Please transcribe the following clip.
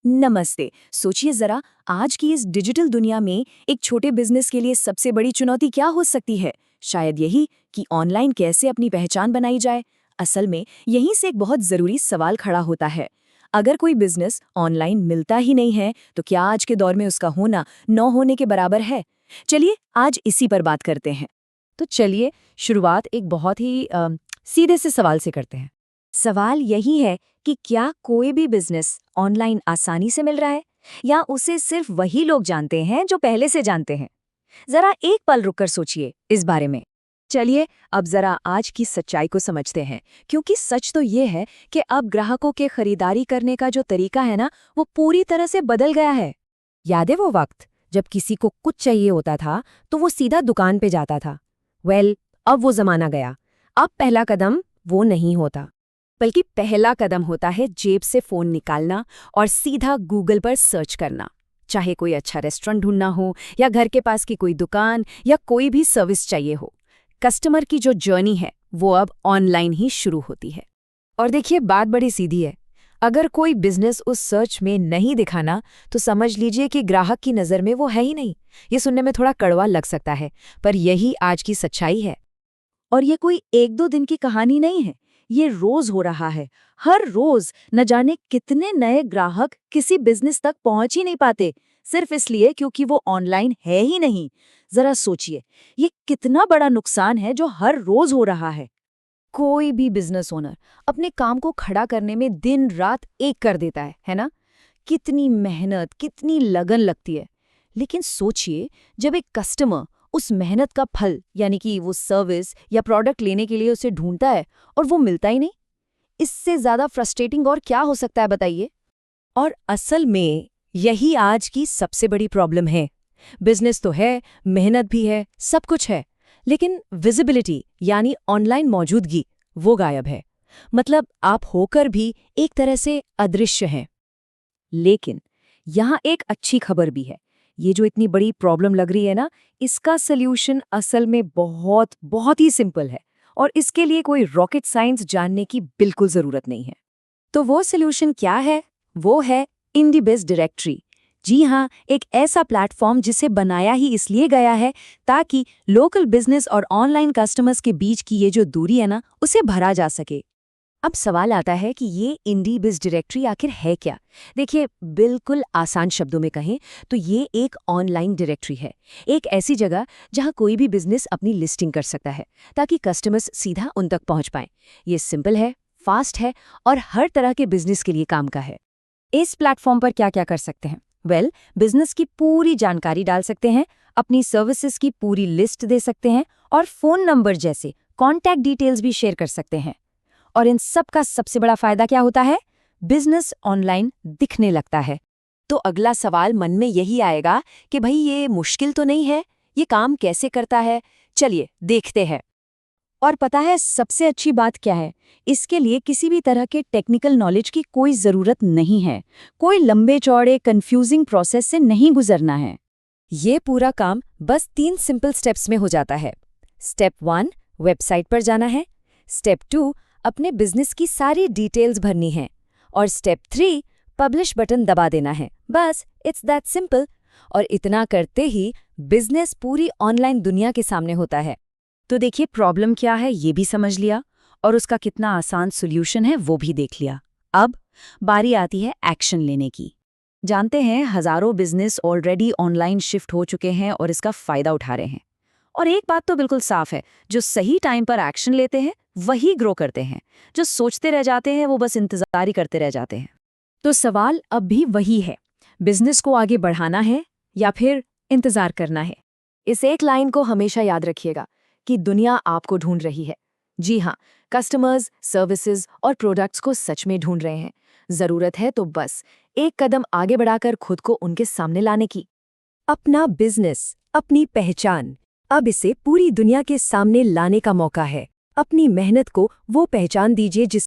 नमस्ते। सोचिए जरा, आज की इस डिजिटल दुनिया में एक छोटे बिजनेस के लिए सबसे बड़ी चुनौती क्या हो सकती है? शायद यही कि ऑनलाइन कैसे अपनी पहचान बनाई जाए। असल में यहीं से एक बहुत जरूरी सवाल खड़ा होता है। अगर कोई बिजनेस ऑनलाइन मिलता ही नहीं है, तो क्या आज के दौर में उसका होना न होने के बराबर है? चलिए आज इसी पर बात करते हैं। तो चलिए शुरुआत एक बहुत ही सीधे से सवाल से करते हैं। सवाल यही है कि क्या कोई भी बिजनेस ऑनलाइन आसानी से मिल रहा है, या उसे सिर्फ वही लोग जानते हैं जो पहले से जानते हैं? जरा एक पल रुककर सोचिए इस बारे में। चलिए अब जरा आज की सच्चाई को समझते हैं, क्योंकि सच तो ये है कि अब ग्राहकों के खरीदारी करने का जो तरीका है ना, वो पूरी तरह से बदल गया है। याद है वो वक्त जब किसी को कुछ चाहिए होता था तो वो सीधा दुकान पे जाता था। अब वो जमाना गया। अब पहला कदम वो नहीं होता, बल्कि पहला कदम होता है जेब से फोन निकालना और सीधा गूगल पर सर्च करना। चाहे कोई अच्छा रेस्टोरेंट ढूंढना हो या घर के पास की कोई दुकान या कोई भी सर्विस चाहिए हो, कस्टमर की जो जर्नी है वो अब ऑनलाइन ही शुरू होती है। और देखिए बात बड़ी सीधी है, अगर कोई बिजनेस उस सर्च में नहीं दिखाना तो समझ लीजिए कि ग्राहक की नज़र में वो है ही नहीं। ये सुनने में थोड़ा कड़वा लग सकता है, पर यही आज की सच्चाई है। और ये कोई एक दो दिन की कहानी नहीं है, ये रोज हो रहा है। हर रोज न जाने कितने नए ग्राहक किसी बिजनेस तक पहुंच ही नहीं पाते, सिर्फ इसलिए क्योंकि वो ऑनलाइन है ही नहीं। जरा सोचिए, ये कितना बड़ा नुकसान है जो हर रोज हो रहा है। कोई भी बिजनेस ओनर अपने काम को खड़ा करने में दिन रात एक कर देता है ना? कितनी मेहनत, कितनी लगन लगती है। लेकिन सोचिए, जब एक कस्टमर उस मेहनत का फल यानी कि वो सर्विस या प्रोडक्ट लेने के लिए उसे ढूंढता है और वो मिलता ही नहीं, इससे ज्यादा फ्रस्ट्रेटिंग और क्या हो सकता है बताइए? और असल में यही आज की सबसे बड़ी प्रॉब्लम है। बिजनेस तो है, मेहनत भी है, सब कुछ है, लेकिन विजिबिलिटी यानी ऑनलाइन मौजूदगी वो गायब है। मतलब आप होकर भी एक तरह से अदृश्य हैं। लेकिन यहाँ एक अच्छी खबर भी है। ये जो इतनी बड़ी प्रॉब्लम लग रही है ना, इसका सल्यूशन असल में बहुत बहुत ही सिंपल है, और इसके लिए कोई रॉकेट साइंस जानने की बिल्कुल जरूरत नहीं है। तो वो सल्यूशन क्या है? वो है इंडीबिज डायरेक्टरी। जी हाँ, एक ऐसा प्लेटफॉर्म जिसे बनाया ही इसलिए गया है ताकि लोकल बिजनेस और ऑनलाइन कस्टमर्स के बीच की ये जो दूरी है ना, उसे भरा जा सके। अब सवाल आता है कि ये इंडीबिज डायरेक्टरी आखिर है क्या? देखिए, बिल्कुल आसान शब्दों में कहें तो ये एक ऑनलाइन डायरेक्टरी है। एक ऐसी जगह जहां कोई भी बिजनेस अपनी लिस्टिंग कर सकता है ताकि कस्टमर्स सीधा उन तक पहुंच पाएं। ये सिंपल है, फास्ट है और हर तरह के बिजनेस के लिए काम का है। इस प्लेटफॉर्म पर क्या क्या कर सकते हैं? बिजनेस की पूरी जानकारी डाल सकते हैं, अपनी सर्विसेज की पूरी लिस्ट दे सकते हैं और फोन नंबर जैसे कॉन्टैक्ट डिटेल्स भी शेयर कर सकते हैं। और इन सब का सबसे बड़ा फायदा क्या होता है? बिजनेस ऑनलाइन दिखने लगता है। तो अगला सवाल मन में यही आएगा कि भाई ये मुश्किल तो नहीं है, ये काम कैसे करता है? चलिए देखते हैं। और पता है सबसे अच्छी बात क्या है? इसके लिए किसी भी तरह के टेक्निकल नॉलेज की कोई ज़रूरत नहीं है। कोई लंबे चौड़े कंफ्यूजिंग प्रोसेस से नहीं गुजरना है। ये पूरा काम बस 3 सिंपल स्टेप्स में हो जाता है। स्टेप 1, वेबसाइट पर जाना है। स्टेप 2, अपने बिजनेस की सारी डिटेल्स भरनी है। और स्टेप 3, पब्लिश बटन दबा देना है। बस, इट्स दैट सिंपल। और इतना करते ही बिजनेस पूरी ऑनलाइन दुनिया के सामने होता है। तो देखिए, प्रॉब्लम क्या है ये भी समझ लिया, और उसका कितना आसान सॉल्यूशन है वो भी देख लिया। अब बारी आती है एक्शन लेने की। जानते हैं, हजारों बिजनेस ऑलरेडी ऑनलाइन शिफ्ट हो चुके हैं और इसका फायदा उठा रहे हैं। और एक बात तो बिल्कुल साफ है, जो सही टाइम पर एक्शन लेते हैं वही ग्रो करते हैं। जो सोचते रह जाते हैं वो बस इंतजार ही करते रह जाते हैं। तो सवाल अब भी वही है, बिजनेस को आगे बढ़ाना है या फिर इंतजार करना है? इस एक लाइन को हमेशा याद रखिएगा कि दुनिया आपको ढूंढ रही है। जी हाँ, कस्टमर्स, सर्विसेज और प्रोडक्ट्स को सच में ढूंढ रहे हैं। जरूरत है तो बस एक कदम आगे बढ़ाकर खुद को उनके सामने लाने की। अपना बिजनेस, अपनी पहचान, अब इसे पूरी दुनिया के सामने लाने का मौका है। अपनी मेहनत को वो पहचान दीजिए जिस